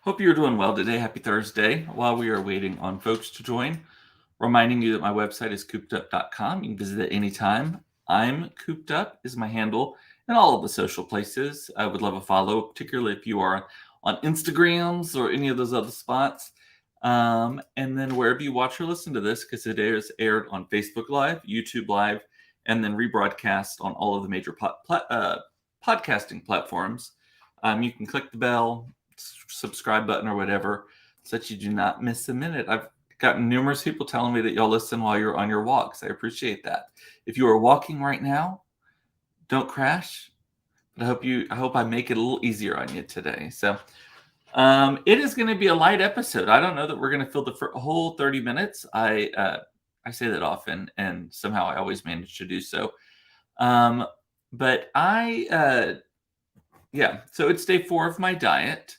Hope you're doing well today. Happy Thursday. While we are waiting on folks to join, reminding you that my website is coopedup.com. You can visit it anytime. I'm Cooped Up is my handle in all of the social places. I would love a follow, particularly if you are on Instagrams or any of those other spots. And then wherever you watch or listen to this, because it is aired on Facebook Live, YouTube Live, and then rebroadcast on all of the major podcasting platforms. You can click the bell, subscribe button, or whatever, so that you do not miss a minute. I've gotten numerous people telling me that y'all listen while you're on your walks. I appreciate that. If you are walking right now, don't crash. But I hope I make it a little easier on you today. So it is going to be a light episode. I don't know that we're going to fill the whole 30 minutes. I say that often, and somehow I always manage to do so. But so it's day 4 of my diet.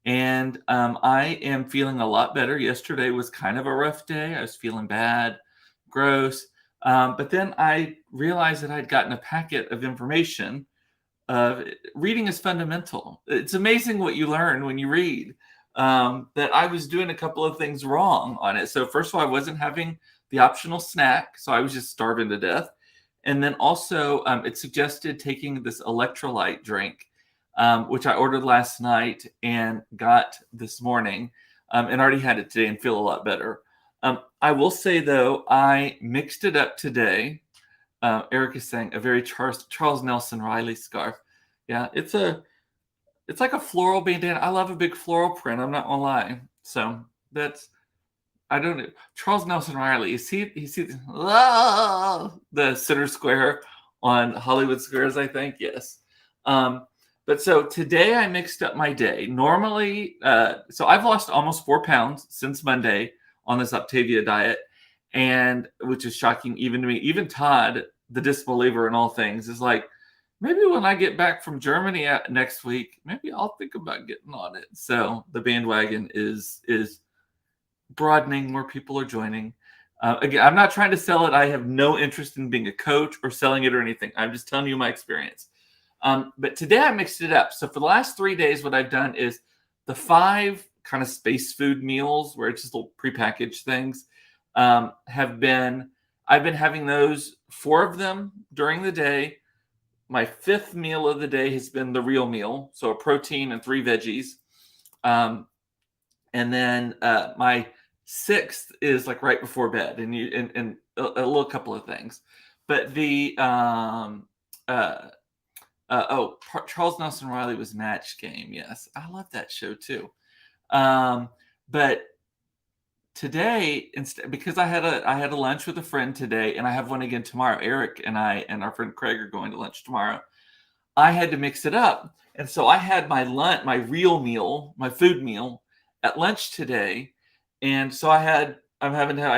And I am feeling a lot better. Yesterday was kind of a rough day. I was feeling bad, gross. But then I realized that I'd gotten a packet of information. Reading is fundamental. It's amazing what you learn when you read. That I was doing a couple of things wrong on it. So first of all, I wasn't having the optional snack. So I was just starving to death. And then also it suggested taking this electrolyte drink, which I ordered last night and got this morning, and already had it today and feel a lot better. I will say, though, I mixed it up today. Eric is saying a very Charles Nelson Riley scarf. Yeah, it's like a floral bandana. I love a big floral print. I'm not gonna lie. So I don't know. Charles Nelson Riley. You see the center square on Hollywood Squares, I think. Yes. But so today I mixed up my day. Normally, so I've lost almost 4 pounds since Monday on this Optavia diet, and which is shocking even to me. Even Todd, the disbeliever in all things, is like, maybe when I get back from Germany next week, maybe I'll think about getting on it. So the bandwagon is broadening. More people are joining. Again, I'm not trying to sell it. I have no interest in being a coach or selling it or anything. I'm just telling you my experience. But today I mixed it up. So for the last 3 days, what I've done is the 5 kind of space food meals where it's just little prepackaged things I've been having those, 4 of them during the day. My 5th meal of the day has been the real meal. So a protein and 3 veggies. And then my 6th is like right before bed and a little couple of things. But the Charles Nelson Riley was Match Game. Yes, I love that show too. But today, instead, because I had a lunch with a friend today, and I have one again tomorrow. Eric and I and our friend Craig are going to lunch tomorrow. I had to mix it up, and so I had my real meal, my food meal, at lunch today, and so I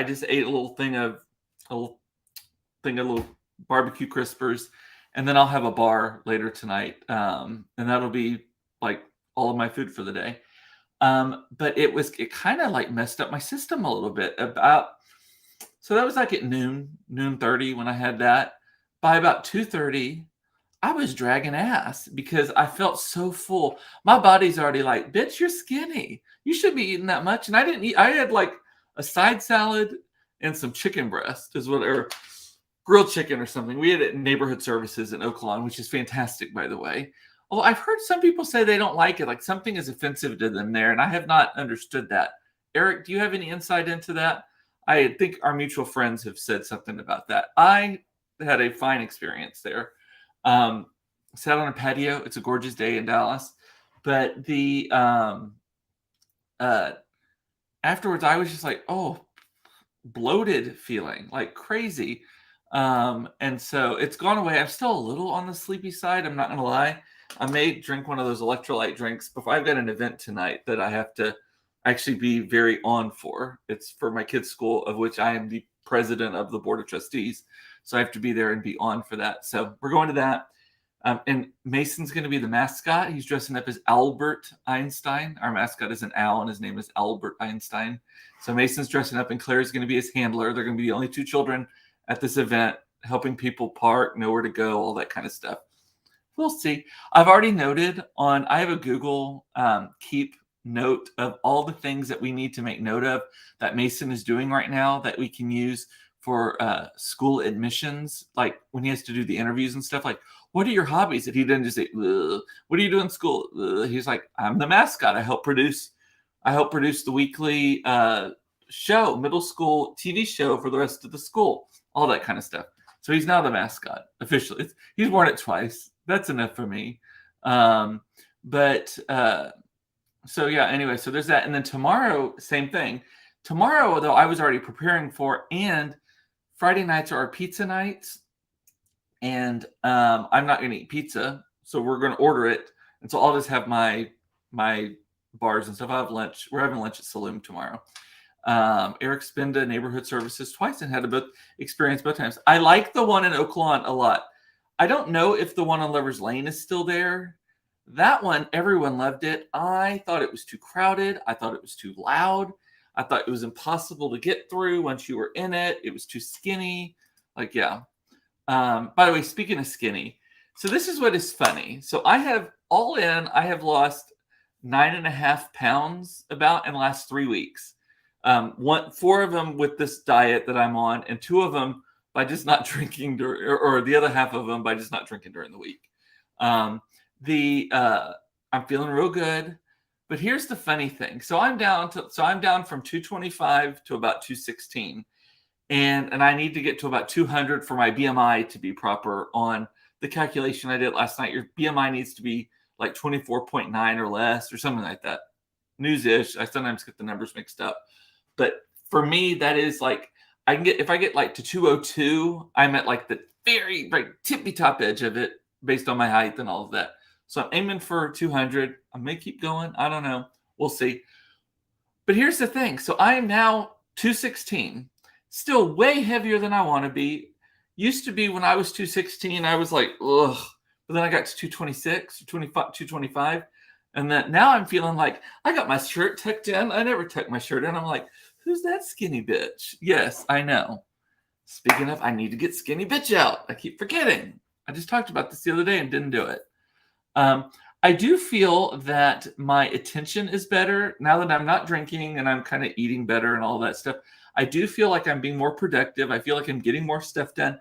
just ate a little thing of little barbecue crispers. And then I'll have a bar later tonight, and that'll be like all of my food for the day. But it kind of like messed up my system a little bit. So that was like at noon 30 when I had that. By about 2:30, I was dragging ass because I felt so full. My body's already like, bitch, you're skinny. You shouldn't be eating that much. And I didn't eat. I had like a side salad and some chicken breast, or grilled chicken or something. We had it in Neighborhood Services in Oak Lawn, which is fantastic, by the way. Although I've heard some people say they don't like it, like something is offensive to them there, and I have not understood that. Eric, do you have any insight into that? I think our mutual friends have said something about that. I had a fine experience there. Sat on a patio. It's a gorgeous day in Dallas. But the afterwards, I was just like, bloated feeling, like crazy. And so it's gone away. I'm still a little on the sleepy side. I'm not going to lie. I may drink one of those electrolyte drinks before. I've got an event tonight that I have to actually be very on for. It's for my kids' school, of which I am the president of the board of trustees. So I have to be there and be on for that. So we're going to that. And Mason's going to be the mascot. He's dressing up as Albert Einstein. Our mascot is an owl, and his name is Albert Einstein. So Mason's dressing up, and Claire's going to be his handler. They're going to be the only 2 children at this event, helping people park, know where to go, all that kind of stuff. We'll see. I've already noted I have a Google Keep note of all the things that we need to make note of that Mason is doing right now that we can use for school admissions, like when he has to do the interviews and stuff. Like, what are your hobbies? That he doesn't just say, "Ugh. What do you do in school?" Ugh. He's like, I'm the mascot. I help produce the weekly show, middle school TV show for the rest of the school, all that kind of stuff. So he's now the mascot officially. He's worn it twice. That's enough for me. But so yeah, anyway, so there's that. And then tomorrow, same thing. Tomorrow, though, I was already preparing for, and Friday nights are our pizza nights. And I'm not going to eat pizza, so we're going to order it. And so I'll just have my bars and stuff. I have lunch. We're having lunch at Saloon tomorrow. Eric's been to Neighborhood Services twice and had a experience both times. I like the one in Oak Lawn a lot. I don't know if the one on Lover's Lane is still there. That one, everyone loved it. I thought it was too crowded. I thought it was too loud. I thought it was impossible to get through once you were in it. It was too skinny. Like, yeah. By the way, speaking of skinny, so this is what is funny. So I have lost 9.5 pounds about in the last 3 weeks. 4 of them with this diet that I'm on, and 2 of them by just not drinking, or the other half of them by just not drinking during the week. I'm feeling real good, but here's the funny thing. So I'm down from 225 to about 216, and I need to get to about 200 for my BMI to be proper on the calculation I did last night. Your BMI needs to be like 24.9 or less or something like that. News-ish. I sometimes get the numbers mixed up. But for me, that is like, if I get like to 202, I'm at like the very tippy top edge of it based on my height and all of that. So I'm aiming for 200. I may keep going. I don't know. We'll see. But here's the thing. So I am now 216, still way heavier than I want to be. Used to be when I was 216, I was like, ugh. But then I got to 226, 225. And then now I'm feeling like I got my shirt tucked in. I never tuck my shirt in. I'm like, who's that skinny bitch? Yes, I know. Speaking of, I need to get skinny bitch out. I keep forgetting. I just talked about this the other day and didn't do it. I do feel that my attention is better now that I'm not drinking and I'm kind of eating better and all that stuff. I do feel like I'm being more productive. I feel like I'm getting more stuff done.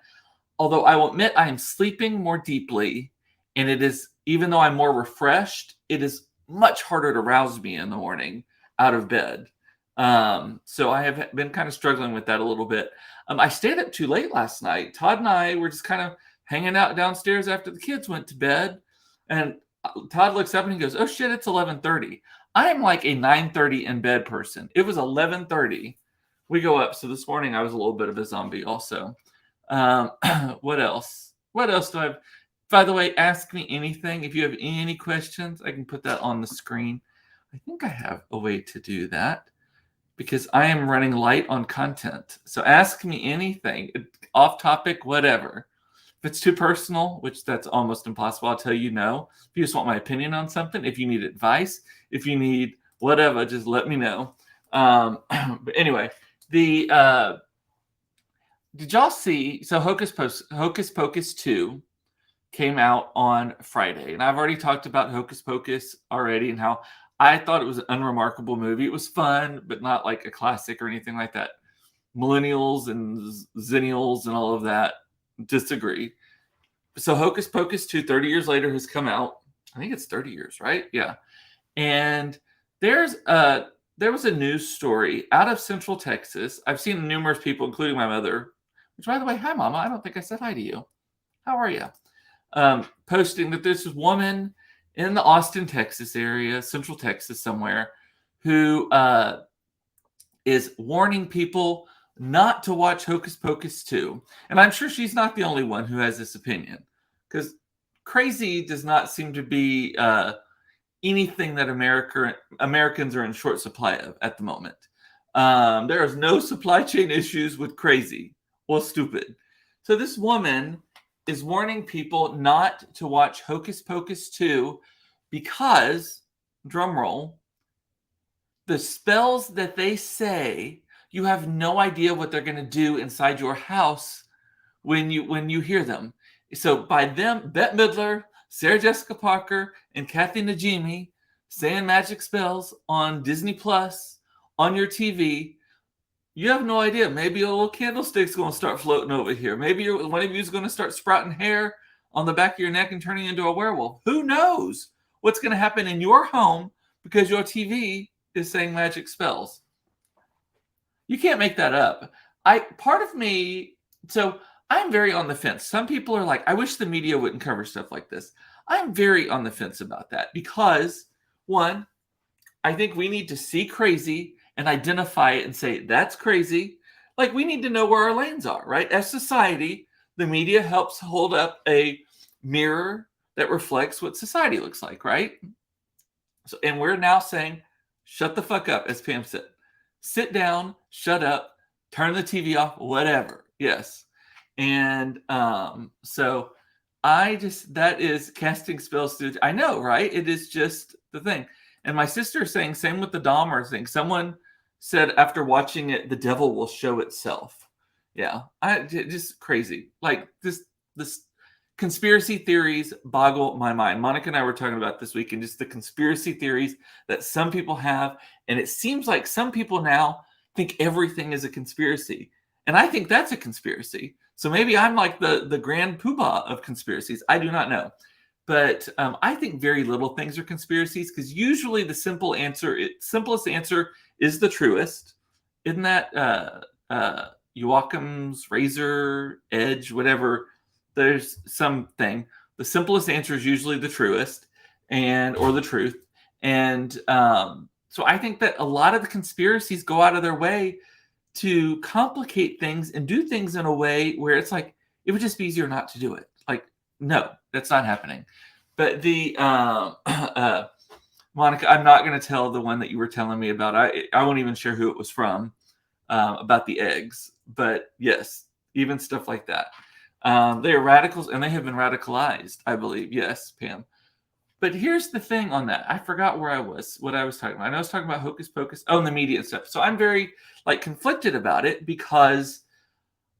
Although I will admit I am sleeping more deeply, and it is, even though I'm more refreshed, it is much harder to rouse me in the morning out of bed. So I have been kind of struggling with that a little bit. I stayed up too late last night. Todd and I were just kind of hanging out downstairs after the kids went to bed. And Todd looks up and he goes, "Oh shit, it's 11:30. I am like a 9:30 in bed person. It was 11:30. We go up. So this morning I was a little bit of a zombie also. What else? What else do I have? By the way, ask me anything. If you have any questions, I can put that on the screen. I think I have a way to do that because I am running light on content. So ask me anything, off topic, whatever. If it's too personal, which that's almost impossible, I'll tell you no. If you just want my opinion on something, if you need advice, if you need whatever, just let me know. But anyway, did y'all see? So Hocus Pocus 2 came out on Friday, and I've already talked about Hocus Pocus already and how I thought it was an unremarkable movie. It was fun, but not like a classic or anything like that. Millennials and Zennials and all of that disagree. So Hocus Pocus 2, 30 years later, has come out. I think it's 30 years, right? Yeah. And there was a news story out of Central Texas. I've seen numerous people, including my mother, which, by the way, hi, Mama. I don't think I said hi to you. How are you? Posting that there's this woman in the Austin, Texas area, Central Texas somewhere, who is warning people not to watch Hocus Pocus 2. And I'm sure she's not the only one who has this opinion, because crazy does not seem to be anything that Americans are in short supply of at the moment. There is no supply chain issues with crazy or stupid. So this woman is warning people not to watch Hocus Pocus 2 because, drumroll, the spells that they say, you have no idea what they're going to do inside your house when you hear them. So by them, Bette Midler, Sarah Jessica Parker, and Kathy Najimy, saying magic spells on Disney Plus, on your TV, you have no idea. Maybe a little candlestick's going to start floating over here. Maybe one of you is going to start sprouting hair on the back of your neck and turning into a werewolf. Who knows what's going to happen in your home because your TV is saying magic spells? You can't make that up. So I'm very on the fence. Some people are like, I wish the media wouldn't cover stuff like this. I'm very on the fence about that because, one, I think we need to see crazy and identify it and say, that's crazy. Like, we need to know where our lanes are, right? As society, the media helps hold up a mirror that reflects what society looks like, right? So, and we're now saying, shut the fuck up, as Pam said. Sit down, shut up, turn the TV off, whatever. Yes. And so that is casting spells through. I know, right? It is just the thing. And my sister is saying, same with the Dahmer thing. Someone said after watching it, the devil will show itself. Yeah, just crazy. Like this conspiracy theories boggle my mind. Monica and I were talking about this week, and just the conspiracy theories that some people have. And it seems like some people now think everything is a conspiracy. And I think that's a conspiracy. So maybe I'm like the grand poobah of conspiracies. I do not know. But I think very little things are conspiracies because usually the simplest answer is the truest. Isn't that Joachim's razor edge, whatever? There's something. The simplest answer is usually the truest or the truth. And so I think that a lot of the conspiracies go out of their way to complicate things and do things in a way where it's like, it would just be easier not to do it. Like, no, that's not happening. But the Monica, I'm not going to tell the one that you were telling me about. I won't even share who it was from about the eggs. But yes, even stuff like that. They are radicals, and they have been radicalized, I believe. Yes, Pam. But here's the thing on that. I forgot what I was talking about. I know I was talking about Hocus Pocus. Oh, and the media and stuff. So I'm very conflicted about it because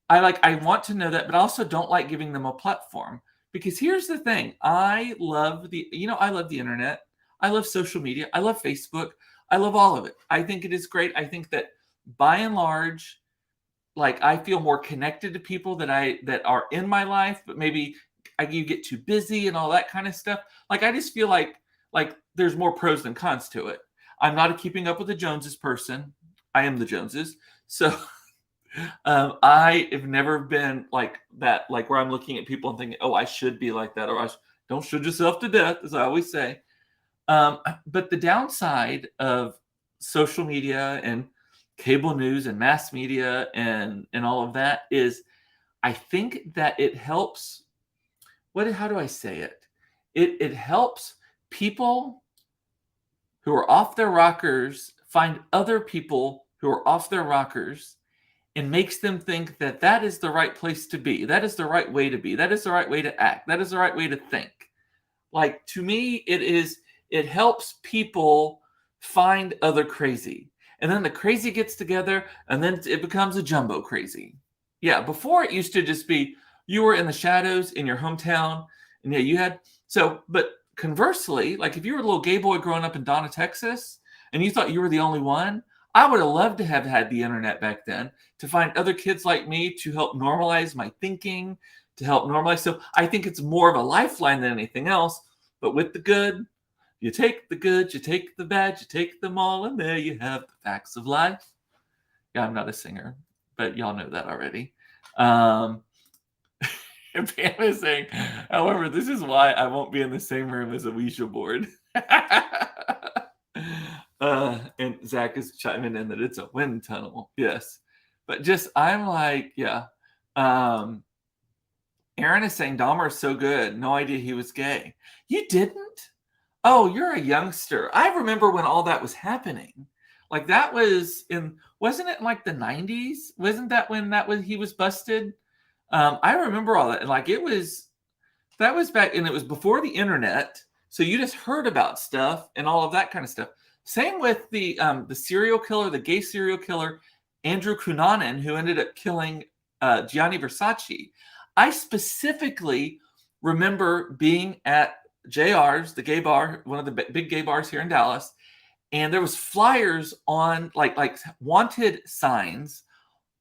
I want to know that, but I also don't like giving them a platform. Because here's the thing. I love the internet. I love social media. I love Facebook. I love all of it. I think it is great. I think that by and large, I feel more connected to people that are in my life, but maybe you get too busy and all that kind of stuff. I just feel like there's more pros than cons to it. I'm not a keeping up with the Joneses person. I am the Joneses. So I have never been like that, where I'm looking at people and thinking, oh, I should be like that, or don't shoot yourself to death, as I always say. But the downside of social media and cable news and mass media and all of that is, I think that it helps. How do I say it? It helps people who are off their rockers find other people who are off their rockers and makes them think that that is the right place to be. That is the right way to be. That is the right way to act. That is the right way to think. To me, it helps people find other crazy. And then the crazy gets together, and then it becomes a jumbo crazy. Yeah, before it used to just be, you were in the shadows in your hometown, and yeah, you had but conversely, if you were a little gay boy growing up in Donna, Texas, and you thought you were the only one, I would have loved to have had the internet back then to find other kids like me to help normalize my thinking, to help normalize. So I think it's more of a lifeline than anything else. But with the good, you take the good, you take the bad, you take them all, and there you have the facts of life. Yeah, I'm not a singer, but y'all know that already. And Pam is saying, however, this is why I won't be in the same room as a Ouija board. And Zach is chiming in that it's a wind tunnel. Yes. But I'm yeah. Aaron is saying Dahmer is so good. No idea he was gay. You didn't? Oh, you're a youngster. I remember when all that was happening. That was wasn't it in the 90s? Wasn't that when he was busted? I remember all that. And that was back, and it was before the internet. So you just heard about stuff and all of that kind of stuff. Same with the serial killer, the gay serial killer, Andrew Cunanan, who ended up killing Gianni Versace. I specifically remember being at JR's, the gay bar, one of the big gay bars here in Dallas, and there was flyers on like wanted signs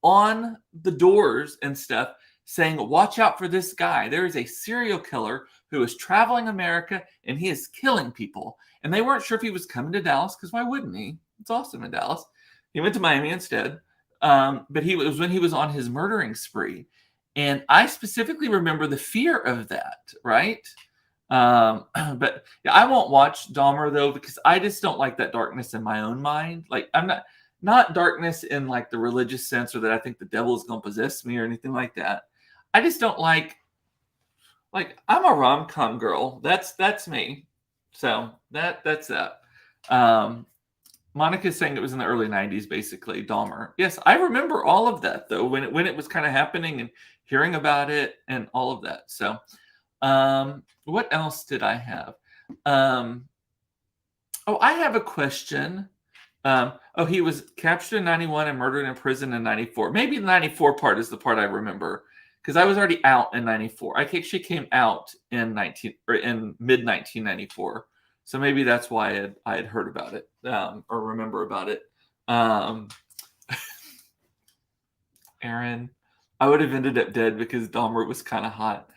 on the doors and stuff saying, watch out for this guy. There is a serial killer who is traveling America and he is killing people. And they weren't sure if he was coming to Dallas, because why wouldn't he? It's awesome in Dallas. He went to Miami instead. But it was when he was on his murdering spree. And I specifically remember the fear of that, right? But yeah, I won't watch Dahmer though, because I just don't like that darkness in my own mind. Like, I'm not darkness in like the religious sense, or that I think the devil is going to possess me or anything like that. I just don't like I'm a rom-com girl. That's me. So that's that. Monica's saying it was in the early 90s, basically, Dahmer. Yes, I remember all of that though, when it was kind of happening and hearing about it and all of that. So what else did I have? I have a question. He was captured in 91 and murdered in prison in 94. Maybe the 94 part is the part I remember, because I was already out in 94. I actually came out in mid 1994. So maybe that's why I had heard about it, or remember about it. Aaron, I would have ended up dead because Dahmer was kind of hot.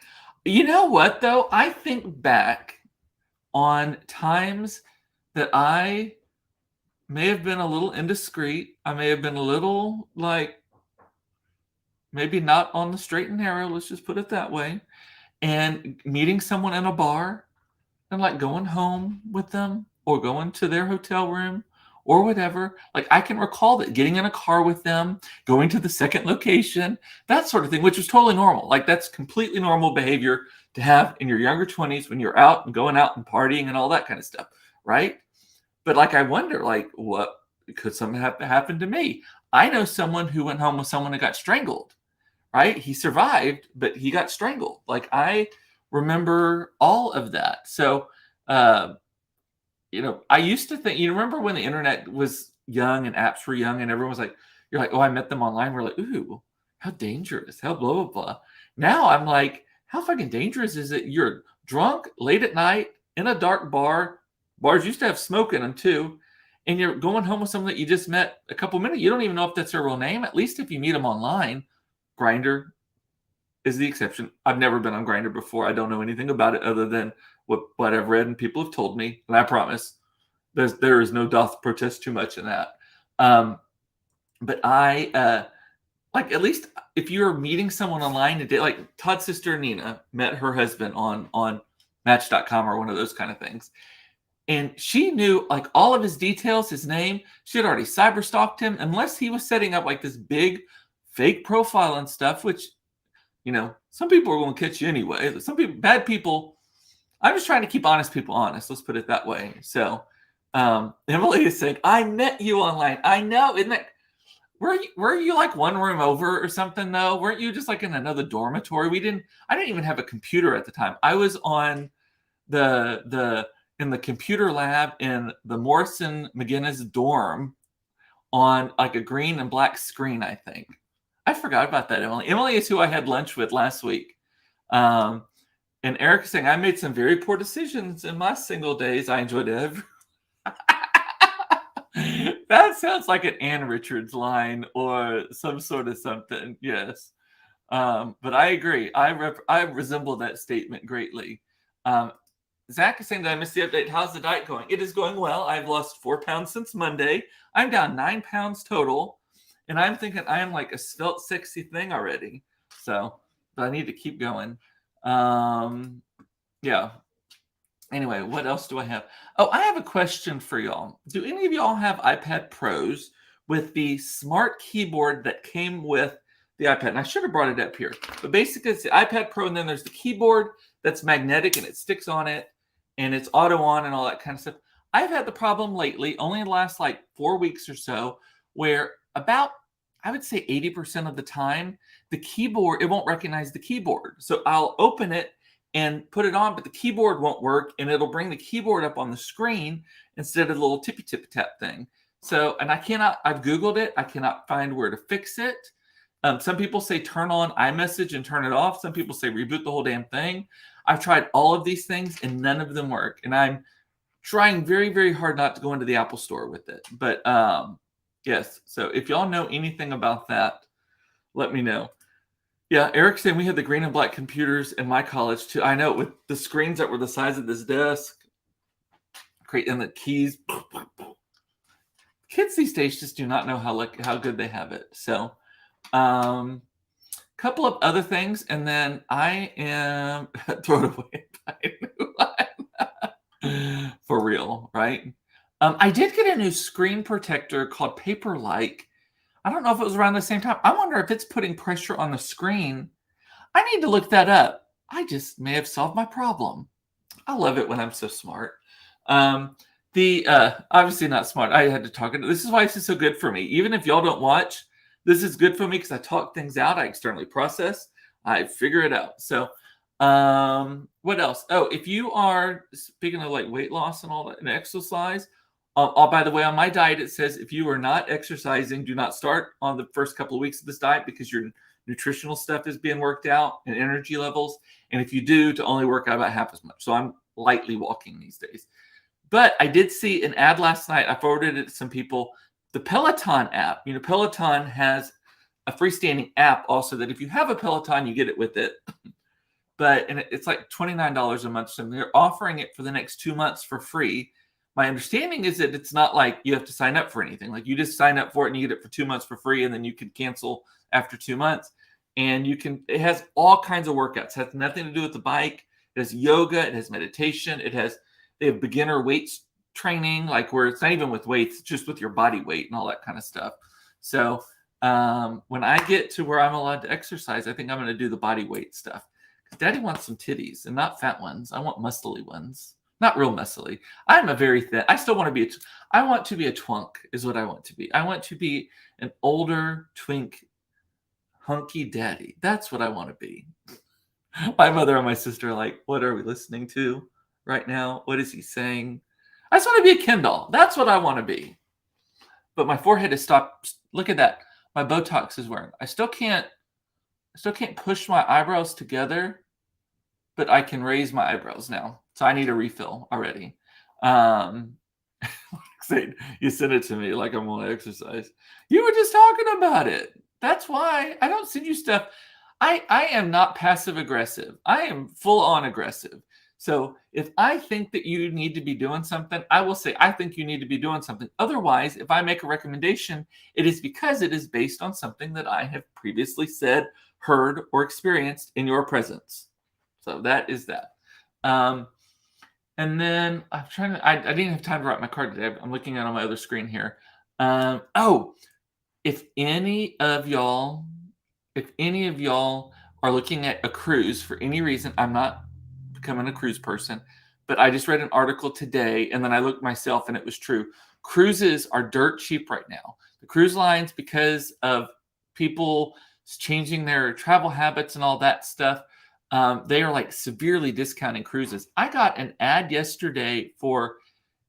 You know what, though? I think back on times that I may have been a little indiscreet. I may have been a little, maybe not on the straight and narrow, let's just put it that way. And meeting someone in a bar and going home with them, or going to their hotel room or whatever. I can recall that, getting in a car with them, going to the second location, that sort of thing, which was totally normal. That's completely normal behavior to have in your younger 20s when you're out and going out and partying and all that kind of stuff, right? But I wonder, what could something happen to me? I know someone who went home with someone that got strangled, right? He survived, but he got strangled. I remember all of that. So, I used to think, you remember when the internet was young and apps were young and everyone was like, you're like, oh, I met them online. We're like, ooh, how dangerous, how blah, blah, blah. Now I'm like, how fucking dangerous is it? You're drunk late at night in a dark bar. Bars used to have smoke in them too. And you're going home with someone that you just met a couple minutes. You don't even know if that's their real name. At least if you meet them online. Grindr is the exception. I've never been on Grindr before. I don't know anything about it other than what I've read and people have told me. And I promise there is no doth protest too much in that. But I at least if you're meeting someone online today, like Todd's sister Nina met her husband on Match.com or one of those kind of things. And she knew all of his details, his name. She had already cyber stalked him, unless he was setting up this big fake profile and stuff, which, some people are going to catch you anyway. Some people, bad people. I'm just trying to keep honest people honest. Let's put it that way. So, Emily is saying, I met you online. I know. Isn't that, were you one room over or something though? Weren't you just in another dormitory? I didn't even have a computer at the time. I was on in the computer lab in the Morrison McGinnis dorm on a green and black screen, I think. I forgot about that, Emily. Emily is who I had lunch with last week. And Eric is saying, I made some very poor decisions in my single days. I enjoyed every... That sounds like an Ann Richards line or some sort of something. Yes. But I agree. I resemble that statement greatly. Zach is saying that I missed the update. How's the diet going? It is going well. I've lost 4 pounds since Monday. I'm down 9 pounds total. And I'm thinking I am a svelte, sexy thing already. So, but I need to keep going. Yeah. Anyway, what else do I have? Oh, I have a question for y'all. Do any of y'all have iPad Pros with the smart keyboard that came with the iPad? And I should have brought it up here. But basically, it's the iPad Pro, and then there's the keyboard that's magnetic, and it sticks on it, and it's auto on and all that kind of stuff. I've had the problem lately, only in the last 4 weeks or so, where about, I would say 80% of the time, the keyboard, it won't recognize the keyboard. So I'll open it and put it on, but the keyboard won't work, and it'll bring the keyboard up on the screen instead of the little tippy tip tap thing. So, and I've Googled it. I cannot find where to fix it. Some people say turn on iMessage and turn it off. Some people say reboot the whole damn thing. I've tried all of these things and none of them work. And I'm trying very, very hard not to go into the Apple store with it. But yes, so if y'all know anything about that, let me know. Yeah, Eric saying we had the green and black computers in my college too. I know, with the screens that were the size of this desk, and the keys. Kids these days just do not know how good they have it. So, couple of other things, and then I am throw it away. For real, right? I did get a new screen protector called Paperlike. I don't know if it was around the same time. I wonder if it's putting pressure on the screen. I need to look that up. I just may have solved my problem. I love it when I'm so smart. The obviously not smart. I had to talk it. This is why this is so good for me. Even if y'all don't watch, this is good for me because I talk things out. I externally process. I figure it out. So, what else? Oh, if you are, speaking of like weight loss and all that and exercise, by the way, on my diet it says if you are not exercising, do not start on the first couple of weeks of this diet because your nutritional stuff is being worked out and energy levels. And if you do, to only work out about half as much. So I'm lightly walking these days. But I did see an ad last night. I forwarded it to some people. The Peloton app. Peloton has a freestanding app also that if you have a Peloton, you get it with it. And it's like $29 a month. So they're offering it for the next 2 months for free. My understanding is that it's not like you have to sign up for anything. Like you just sign up for it and you get it for 2 months for free, and then you can cancel after 2 months. And it has all kinds of workouts. It has nothing to do with the bike. It has yoga. It has meditation. They have beginner weights training, like where it's not even with weights, it's just with your body weight and all that kind of stuff. So when I get to where I'm allowed to exercise, I think I'm going to do the body weight stuff. Because Daddy wants some titties and not fat ones. I want muscly ones. Not real muscly. I'm a very thin. I still want to be. I want to be a twunk is what I want to be. I want to be an older twink, hunky daddy. That's what I want to be. My mother and my sister are like, what are we listening to right now? What is he saying? I just want to be a Ken doll. That's what I want to be. But my forehead has stopped. Look at that. My Botox is wearing. I still can't push my eyebrows together, but I can raise my eyebrows now. So I need a refill already. You sent it to me like I'm going to exercise. You were just talking about it. That's why I don't send you stuff. I am not passive aggressive. I am full on aggressive. So if I think that you need to be doing something, I will say, I think you need to be doing something. Otherwise, if I make a recommendation, it is because it is based on something that I have previously said, heard, or experienced in your presence. So that is that. And then I'm trying to, I didn't have time to write my card today. I'm looking at it on my other screen here. If any of y'all are looking at a cruise for any reason, I'm not becoming a cruise person, but I just read an article today and then I looked myself and it was true. Cruises are dirt cheap right now. The cruise lines, because of people changing their travel habits and all that stuff, they are like severely discounting cruises. I got an ad yesterday for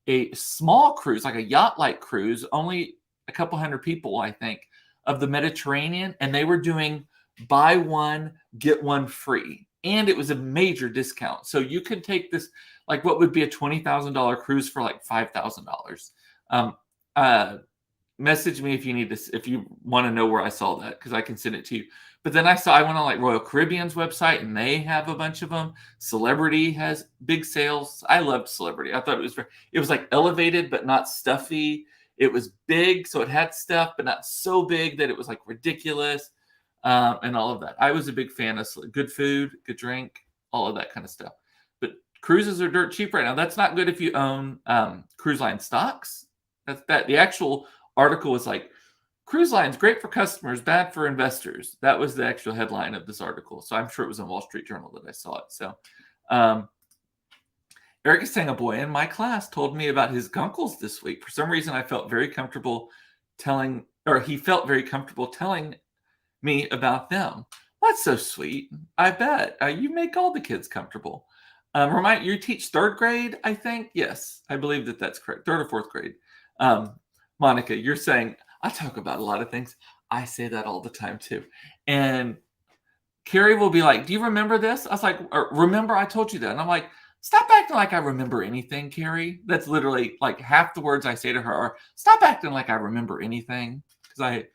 a small cruise, like a yacht-like cruise, only a couple hundred people, I think, of the Mediterranean, and they were doing buy one, get one free. And it was a major discount. So you could take this, like what would be a $20,000 cruise for like $5,000. Message me if you want to know where I saw that, because I can send it to you. But then I went on like Royal Caribbean's website and they have a bunch of them. Celebrity has big sales. I loved Celebrity. I thought it was like elevated, but not stuffy. It was big, so it had stuff, but not so big that it was like ridiculous, and all of that. I was a big fan of good food, good drink, all of that kind of stuff. But cruises are dirt cheap right now. That's not good if you own cruise line stocks. The actual article was like, cruise lines great for customers, bad for investors. That was the actual headline of this article. So I'm sure it was in Wall Street Journal that I saw it. So Eric is saying a boy in my class told me about his gunkles this week. For some reason, he felt very comfortable telling me about them. That's so sweet. I bet. You make all the kids comfortable. You teach third grade, I think? Yes, I believe that's correct. Third or fourth grade. Monica, you're saying, I talk about a lot of things. I say that all the time too. And Carrie will be like, "Do you remember this?" I was like, "Remember I told you that." And I'm like, "Stop acting like I remember anything, Carrie." That's literally like half the words I say to her are, "Stop acting like I remember anything." Because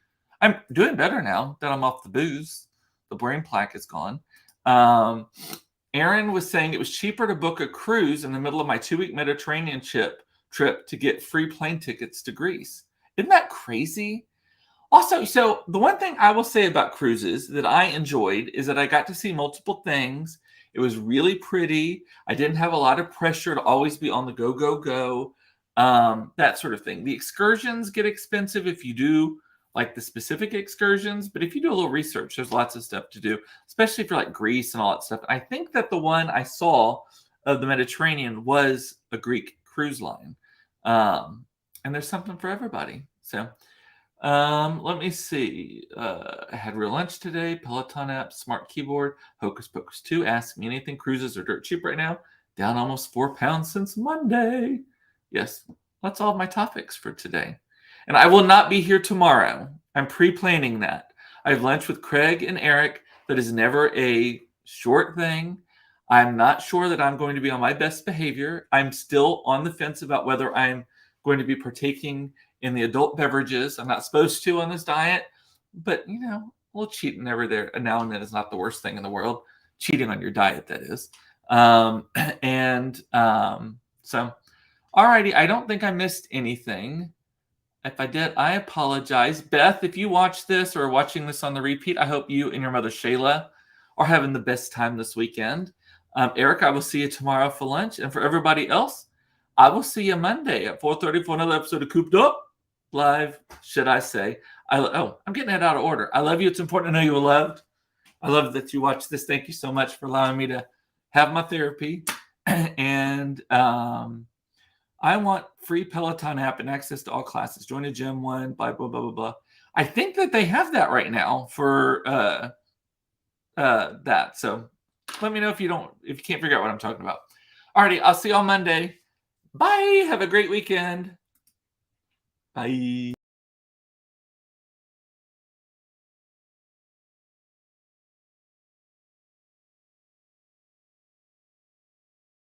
I'm doing better now that I'm off the booze. The brain plaque is gone. Aaron was saying it was cheaper to book a cruise in the middle of my 2-week Mediterranean trip to get free plane tickets to Greece. Isn't that crazy? Also, so the one thing I will say about cruises that I enjoyed is that I got to see multiple things. It was really pretty. I didn't have a lot of pressure to always be on the go, go, go, that sort of thing. The excursions get expensive if you do like the specific excursions, but if you do a little research, there's lots of stuff to do, especially for like Greece and all that stuff. I think that the one I saw of the Mediterranean was a Greek cruise line. And there's something for everybody. So, let me see. I had real lunch today. Peloton app, smart keyboard, Hocus Pocus 2. Ask me anything. Cruises are dirt cheap right now. Down almost 4 pounds since Monday. Yes, that's all of my topics for today. And I will not be here tomorrow. I'm pre-planning that. I have lunch with Craig and Eric. That is never a short thing. I'm not sure that I'm going to be on my best behavior. I'm still on the fence about whether I'm going to be partaking in the adult beverages. I'm not supposed to on this diet, but you know, a little cheating every there now and then is not the worst thing in the world. Cheating on your diet, that is. And so, alrighty, I don't think I missed anything. If I did, I apologize. Beth, if you watch this or are watching this on the repeat, I hope you and your mother Shayla are having the best time this weekend. Eric, I will see you tomorrow for lunch. And for everybody else, I will see you Monday at 4:30 for another episode of Cooped Up Live, should I say. I'm getting that out of order. I love you. It's important to know you were loved. I love that you watched this. Thank you so much for allowing me to have my therapy. And I want free Peloton app and access to all classes. Join a gym one, blah, blah, blah, blah, blah. I think that they have that right now for that. So let me know if you can't figure out what I'm talking about. Alrighty, I'll see you on Monday. Bye. Have a great weekend. Bye.